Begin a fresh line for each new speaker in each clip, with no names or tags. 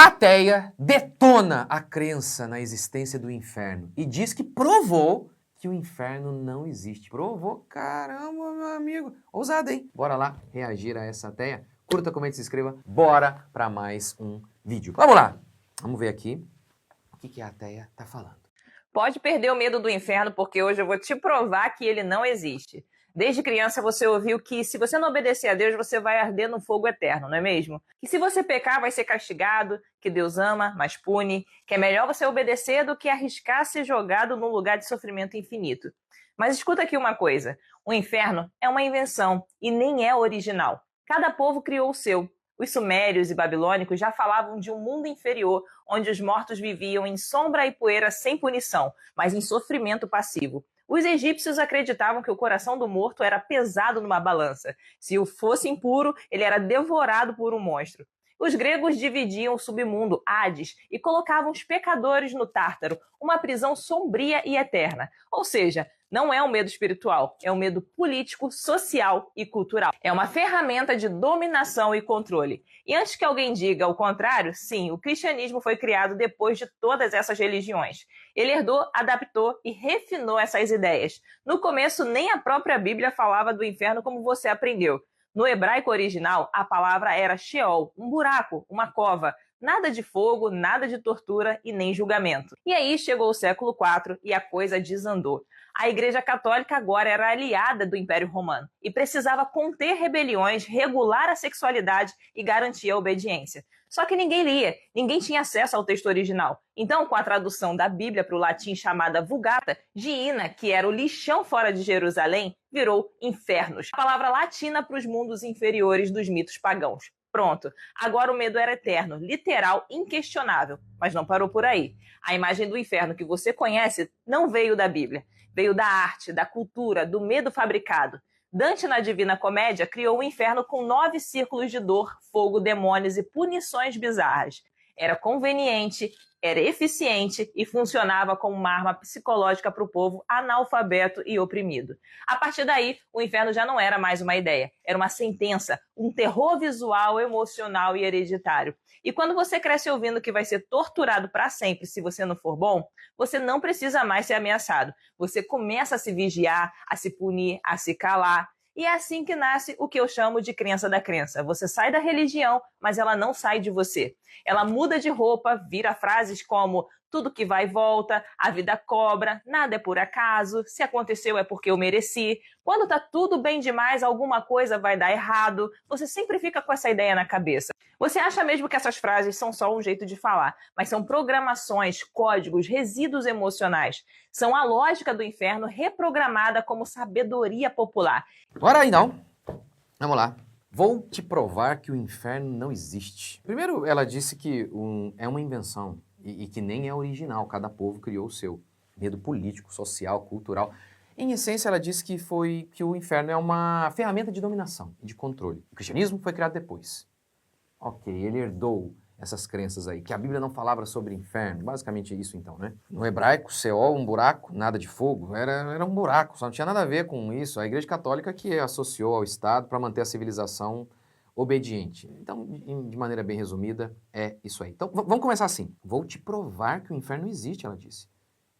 Ateia detona a crença na existência do inferno e diz que provou que o inferno não existe. Provou? Caramba, meu amigo. Ousado, hein? Bora lá reagir a essa ateia? Curta, comente, se inscreva. Bora para mais um vídeo. Vamos lá. Vamos ver aqui o que a ateia tá falando.
Pode perder o medo do inferno, porque hoje eu vou te provar que ele não existe. Desde criança você ouviu que se você não obedecer a Deus, você vai arder no fogo eterno, não é mesmo? Que se você pecar, vai ser castigado, que Deus ama, mas pune, que é melhor você obedecer do que arriscar ser jogado num lugar de sofrimento infinito. Mas escuta aqui uma coisa, o inferno é uma invenção e nem é original. Cada povo criou o seu. Os sumérios e babilônicos já falavam de um mundo inferior, onde os mortos viviam em sombra e poeira sem punição, mas em sofrimento passivo. Os egípcios acreditavam que o coração do morto era pesado numa balança. Se o fosse impuro, ele era devorado por um monstro. Os gregos dividiam o submundo, Hades, e colocavam os pecadores no Tártaro, uma prisão sombria e eterna. Ou seja, não é um medo espiritual, é um medo político, social e cultural. É uma ferramenta de dominação e controle. E antes que alguém diga o contrário, sim, o cristianismo foi criado depois de todas essas religiões. Ele herdou, adaptou e refinou essas ideias. No começo, nem a própria Bíblia falava do inferno como você aprendeu. No hebraico original, a palavra era Sheol, um buraco, uma cova. Nada de fogo, nada de tortura e nem julgamento. E aí chegou o século IV e a coisa desandou. A Igreja Católica agora era aliada do Império Romano e precisava conter rebeliões, regular a sexualidade e garantir a obediência. Só que ninguém lia, ninguém tinha acesso ao texto original. Então, com a tradução da Bíblia para o latim chamada Vulgata, Gehenna, que era o lixão fora de Jerusalém, virou infernos. A palavra latina para os mundos inferiores dos mitos pagãos. Pronto, agora o medo era eterno, literal, inquestionável. Mas não parou por aí. A imagem do inferno que você conhece não veio da Bíblia. Veio da arte, da cultura, do medo fabricado. Dante, na Divina Comédia, criou o inferno com 9 círculos de dor, fogo, demônios e punições bizarras. Era conveniente, era eficiente e funcionava como uma arma psicológica para o povo analfabeto e oprimido. A partir daí, o inferno já não era mais uma ideia, era uma sentença, um terror visual, emocional e hereditário. E quando você cresce ouvindo que vai ser torturado para sempre se você não for bom, você não precisa mais ser ameaçado. Você começa a se vigiar, a se punir, a se calar. E é assim que nasce o que eu chamo de crença da crença. Você sai da religião, mas ela não sai de você. Ela muda de roupa, vira frases como tudo que vai e volta, a vida cobra, nada é por acaso, se aconteceu é porque eu mereci. Quando tá tudo bem demais, alguma coisa vai dar errado. Você sempre fica com essa ideia na cabeça. Você acha mesmo que essas frases são só um jeito de falar, mas são programações, códigos, resíduos emocionais. São a lógica do inferno reprogramada como sabedoria popular.
Bora aí, não. Vamos lá. Vou te provar que o inferno não existe. Primeiro, ela disse que é uma invenção e que nem é original, cada povo criou o seu. Medo político, social, cultural. Em essência, ela disse que o inferno é uma ferramenta de dominação e de controle. O cristianismo foi criado depois. Ok, ele herdou essas crenças aí, que a Bíblia não falava sobre inferno, basicamente isso então, né? No hebraico, Seol, um buraco, nada de fogo, era um buraco, só não tinha nada a ver com isso. A Igreja Católica que associou ao Estado para manter a civilização obediente. Então, de maneira bem resumida, é isso aí. Então, vamos começar assim. Vou te provar que o inferno existe, ela disse.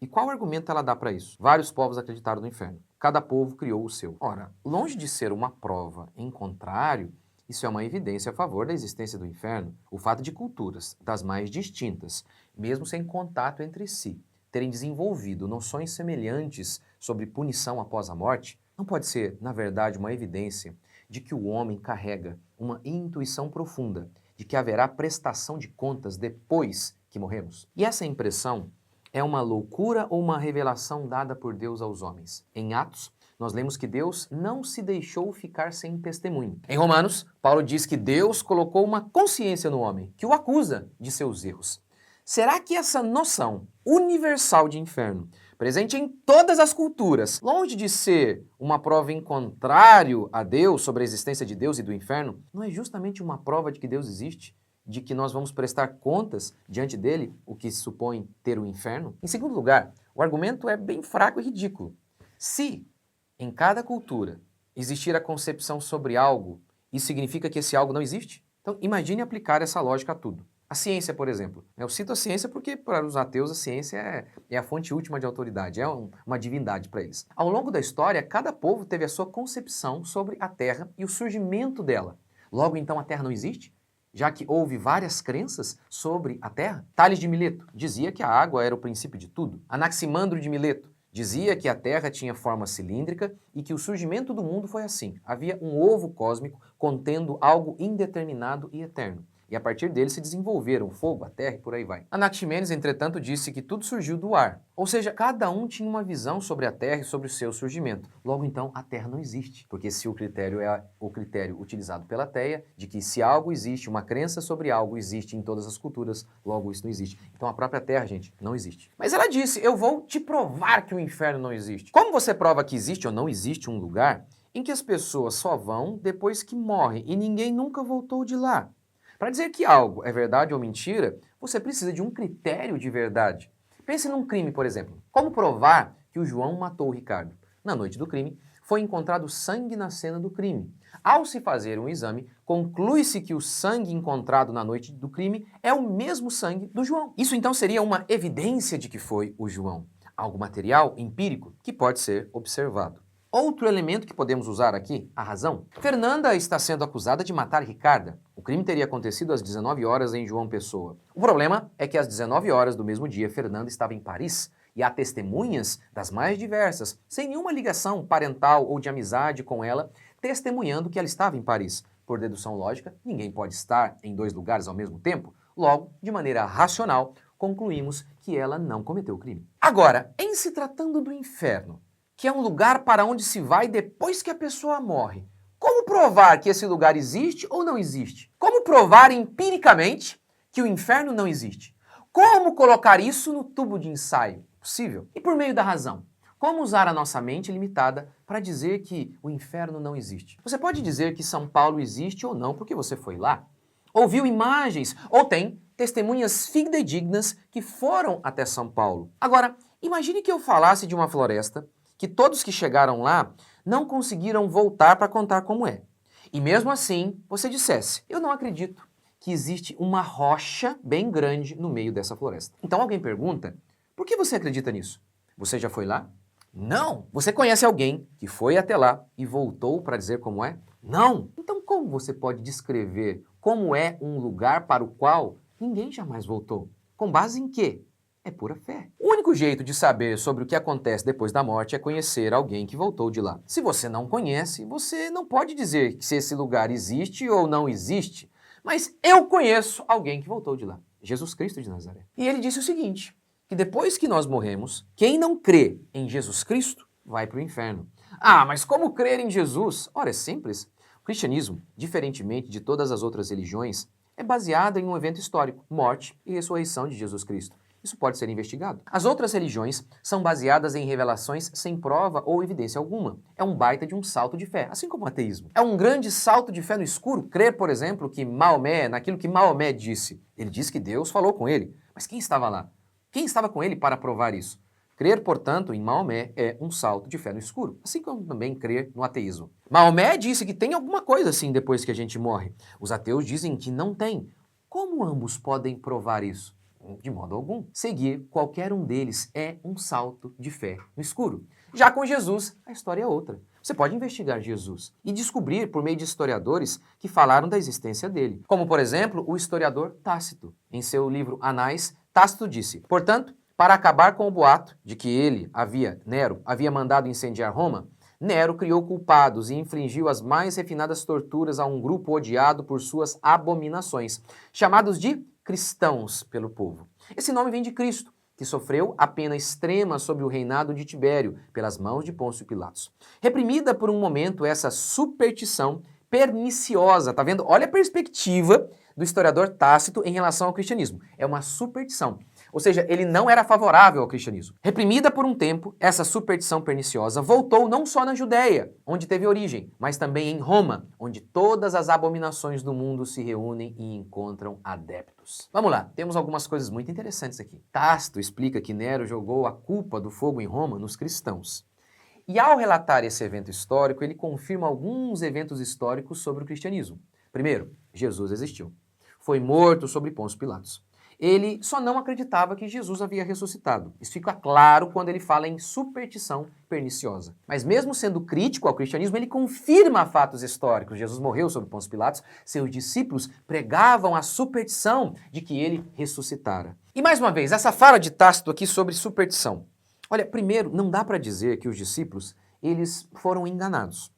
E qual argumento ela dá para isso? Vários povos acreditaram no inferno. Cada povo criou o seu. Ora, longe de ser uma prova em contrário, isso é uma evidência a favor da existência do inferno. O fato de culturas das mais distintas, mesmo sem contato entre si, terem desenvolvido noções semelhantes sobre punição após a morte, não pode ser, na verdade, uma evidência de que o homem carrega uma intuição profunda de que haverá prestação de contas depois que morremos. E essa impressão é uma loucura ou uma revelação dada por Deus aos homens? Em Atos, nós lemos que Deus não se deixou ficar sem testemunho. Em Romanos, Paulo diz que Deus colocou uma consciência no homem, que o acusa de seus erros. Será que essa noção universal de inferno, presente em todas as culturas, longe de ser uma prova em contrário a Deus, sobre a existência de Deus e do inferno, não é justamente uma prova de que Deus existe? De que nós vamos prestar contas diante dele, o que supõe ter o inferno? Em segundo lugar, o argumento é bem fraco e ridículo. Se em cada cultura existir a concepção sobre algo, isso significa que esse algo não existe? Então imagine aplicar essa lógica a tudo. A ciência, por exemplo. Eu cito a ciência porque, para os ateus, a ciência é a fonte última de autoridade, uma divindade para eles. Ao longo da história, cada povo teve a sua concepção sobre a Terra e o surgimento dela. Logo, então, a Terra não existe? Já que houve várias crenças sobre a Terra? Tales de Mileto dizia que a água era o princípio de tudo. Anaximandro de Mileto dizia que a Terra tinha forma cilíndrica e que o surgimento do mundo foi assim. Havia um ovo cósmico contendo algo indeterminado e eterno. E a partir dele se desenvolveram o fogo, a terra e por aí vai. Anaximenes, entretanto, disse que tudo surgiu do ar. Ou seja, cada um tinha uma visão sobre a terra e sobre o seu surgimento. Logo, então, a terra não existe. Porque se o critério é o critério utilizado pela Teia, de que se algo existe, uma crença sobre algo existe em todas as culturas, logo isso não existe. Então a própria terra, gente, não existe. Mas ela disse, eu vou te provar que o inferno não existe. Como você prova que existe ou não existe um lugar em que as pessoas só vão depois que morrem e ninguém nunca voltou de lá? Para dizer que algo é verdade ou mentira, você precisa de um critério de verdade. Pense num crime, por exemplo. Como provar que o João matou o Ricardo? Na noite do crime, foi encontrado sangue na cena do crime. Ao se fazer um exame, conclui-se que o sangue encontrado na noite do crime é o mesmo sangue do João. Isso então seria uma evidência de que foi o João. Algo material, empírico, que pode ser observado. Outro elemento que podemos usar aqui, a razão. Fernanda está sendo acusada de matar Ricarda. O crime teria acontecido às 19 horas em João Pessoa. O problema é que às 19 horas do mesmo dia, Fernanda estava em Paris e há testemunhas das mais diversas, sem nenhuma ligação parental ou de amizade com ela, testemunhando que ela estava em Paris. Por dedução lógica, ninguém pode estar em dois lugares ao mesmo tempo. Logo, de maneira racional, concluímos que ela não cometeu o crime. Agora, em se tratando do inferno, que é um lugar para onde se vai depois que a pessoa morre, como provar que esse lugar existe ou não existe? Como provar empiricamente que o inferno não existe? Como colocar isso no tubo de ensaio? Possível. E por meio da razão? Como usar a nossa mente limitada para dizer que o inferno não existe? Você pode dizer que São Paulo existe ou não porque você foi lá, ou viu imagens, ou tem testemunhas fidedignas que foram até São Paulo. Agora, imagine que eu falasse de uma floresta que todos que chegaram lá não conseguiram voltar para contar como é. E mesmo assim, você dissesse, eu não acredito que existe uma rocha bem grande no meio dessa floresta. Então alguém pergunta, por que você acredita nisso? Você já foi lá? Não! Você conhece alguém que foi até lá e voltou para dizer como é? Não! Então como você pode descrever como é um lugar para o qual ninguém jamais voltou? Com base em quê? É pura fé. O único jeito de saber sobre o que acontece depois da morte é conhecer alguém que voltou de lá. Se você não conhece, você não pode dizer se esse lugar existe ou não existe. Mas eu conheço alguém que voltou de lá. Jesus Cristo de Nazaré. E ele disse o seguinte, que depois que nós morremos, quem não crê em Jesus Cristo vai para o inferno. Ah, mas como crer em Jesus? Ora, é simples. O cristianismo, diferentemente de todas as outras religiões, é baseado em um evento histórico, morte e ressurreição de Jesus Cristo. Isso pode ser investigado. As outras religiões são baseadas em revelações sem prova ou evidência alguma. É um baita de um salto de fé, assim como o ateísmo. É um grande salto de fé no escuro crer, por exemplo, que Maomé, naquilo que Maomé disse. Ele disse que Deus falou com ele. Mas quem estava lá? Quem estava com ele para provar isso? Crer, portanto, em Maomé é um salto de fé no escuro, assim como também crer no ateísmo. Maomé disse que tem alguma coisa assim depois que a gente morre. Os ateus dizem que não tem. Como ambos podem provar isso? De modo algum. Seguir qualquer um deles é um salto de fé no escuro. Já com Jesus, a história é outra. Você pode investigar Jesus e descobrir por meio de historiadores que falaram da existência dele. Como, por exemplo, o historiador Tácito. Em seu livro Anais, Tácito disse, portanto, para acabar com o boato de que ele, Nero, havia mandado incendiar Roma, Nero criou culpados e infligiu as mais refinadas torturas a um grupo odiado por suas abominações, chamados de cristãos pelo povo. Esse nome vem de Cristo, que sofreu a pena extrema sob o reinado de Tibério, pelas mãos de Pôncio Pilatos. Reprimida por um momento essa superstição perniciosa, tá vendo? Olha a perspectiva do historiador Tácito em relação ao cristianismo. É uma superstição. Ou seja, ele não era favorável ao cristianismo. Reprimida por um tempo, essa superstição perniciosa voltou não só na Judéia, onde teve origem, mas também em Roma, onde todas as abominações do mundo se reúnem e encontram adeptos. Vamos lá, temos algumas coisas muito interessantes aqui. Tácito explica que Nero jogou a culpa do fogo em Roma nos cristãos. E ao relatar esse evento histórico, ele confirma alguns eventos históricos sobre o cristianismo. Primeiro, Jesus existiu. foi morto sob Pôncio Pilatos. Ele só não acreditava que Jesus havia ressuscitado. Isso fica claro quando ele fala em superstição perniciosa. Mas mesmo sendo crítico ao cristianismo, ele confirma fatos históricos. Jesus morreu sob Pôncio Pilatos, seus discípulos pregavam a superstição de que ele ressuscitara. E mais uma vez, essa fala de Tácito aqui sobre superstição. Olha, primeiro, não dá para dizer que os discípulos, eles foram enganados.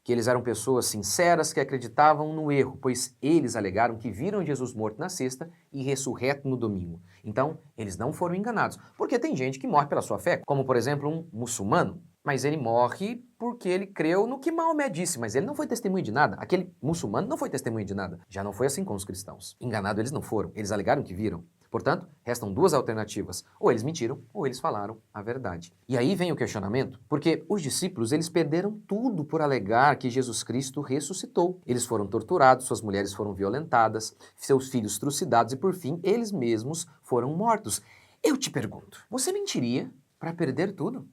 Que eles eram pessoas sinceras que acreditavam no erro, pois eles alegaram que viram Jesus morto na sexta e ressurreto no domingo. Então, eles não foram enganados, porque tem gente que morre pela sua fé, como por exemplo um muçulmano, mas ele morre porque ele creu no que Maomé disse, mas ele não foi testemunha de nada. Aquele muçulmano não foi testemunha de nada. Já não foi assim com os cristãos. Enganados eles não foram, eles alegaram que viram. Portanto, restam duas alternativas. Ou eles mentiram, ou eles falaram a verdade. E aí vem o questionamento, porque os discípulos, eles perderam tudo por alegar que Jesus Cristo ressuscitou. Eles foram torturados, suas mulheres foram violentadas, seus filhos trucidados e, por fim, eles mesmos foram mortos. Eu te pergunto, você mentiria para perder tudo?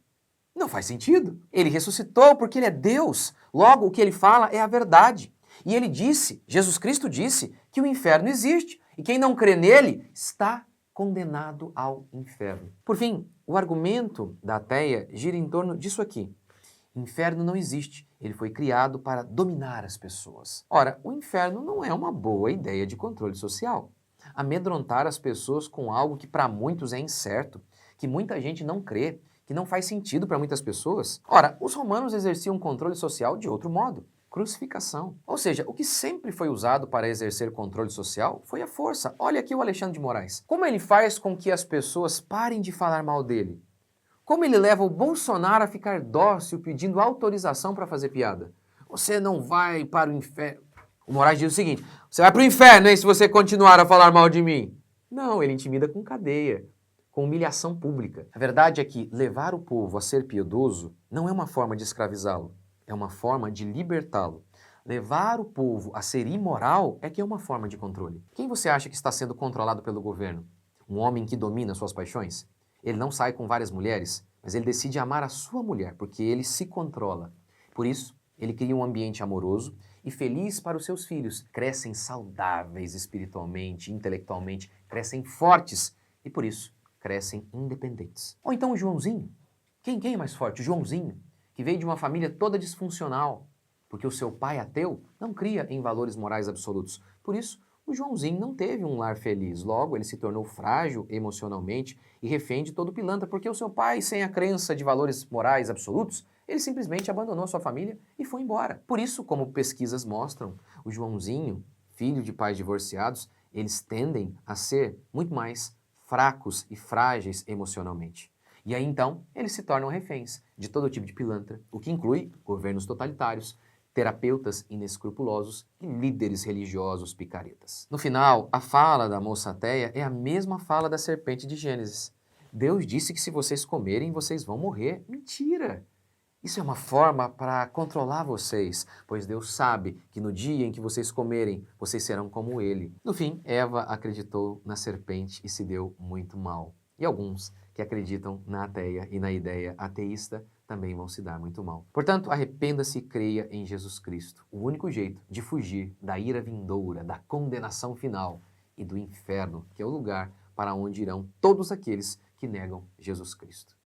Não faz sentido. Ele ressuscitou porque ele é Deus. Logo, o que ele fala é a verdade. E ele disse, Jesus Cristo disse, que o inferno existe. E quem não crê nele está condenado ao inferno. Por fim, o argumento da ateia gira em torno disso aqui. Inferno não existe. Ele foi criado para dominar as pessoas. Ora, o inferno não é uma boa ideia de controle social. Amedrontar as pessoas com algo que para muitos é incerto, que muita gente não crê, que não faz sentido para muitas pessoas. Ora, os romanos exerciam controle social de outro modo. Crucificação. Ou seja, o que sempre foi usado para exercer controle social foi a força. Olha aqui o Alexandre de Moraes. Como ele faz com que as pessoas parem de falar mal dele? Como ele leva o Bolsonaro a ficar dócil pedindo autorização para fazer piada? Você não vai para o inferno. O Moraes diz o seguinte, você vai para o inferno, hein, se você continuar a falar mal de mim. Não, ele intimida com cadeia, com humilhação pública. A verdade é que levar o povo a ser piedoso não é uma forma de escravizá-lo. É uma forma de libertá-lo. Levar o povo a ser imoral é que é uma forma de controle. Quem você acha que está sendo controlado pelo governo? Um homem que domina suas paixões? Ele não sai com várias mulheres, mas ele decide amar a sua mulher, porque ele se controla. Por isso, ele cria um ambiente amoroso e feliz para os seus filhos. Crescem saudáveis espiritualmente, intelectualmente, crescem fortes e, por isso, crescem independentes. Ou então o Joãozinho. Quem é mais forte? O Joãozinho, que veio de uma família toda disfuncional, porque o seu pai ateu não cria em valores morais absolutos. Por isso, o Joãozinho não teve um lar feliz. Logo, ele se tornou frágil emocionalmente e refém de todo pilantra, porque o seu pai, sem a crença de valores morais absolutos, ele simplesmente abandonou sua família e foi embora. Por isso, como pesquisas mostram, o Joãozinho, filho de pais divorciados, eles tendem a ser muito mais fracos e frágeis emocionalmente. E aí, então, eles se tornam reféns de todo tipo de pilantra, o que inclui governos totalitários, terapeutas inescrupulosos e líderes religiosos picaretas. No final, a fala da moça ateia é a mesma fala da serpente de Gênesis. Deus disse que se vocês comerem, vocês vão morrer. Mentira! Isso é uma forma para controlar vocês, pois Deus sabe que no dia em que vocês comerem, vocês serão como Ele. No fim, Eva acreditou na serpente e se deu muito mal. E alguns que acreditam na ateia e na ideia ateísta também vão se dar muito mal. Portanto, arrependa-se e creia em Jesus Cristo, o único jeito de fugir da ira vindoura, da condenação final e do inferno, que é o lugar para onde irão todos aqueles que negam Jesus Cristo.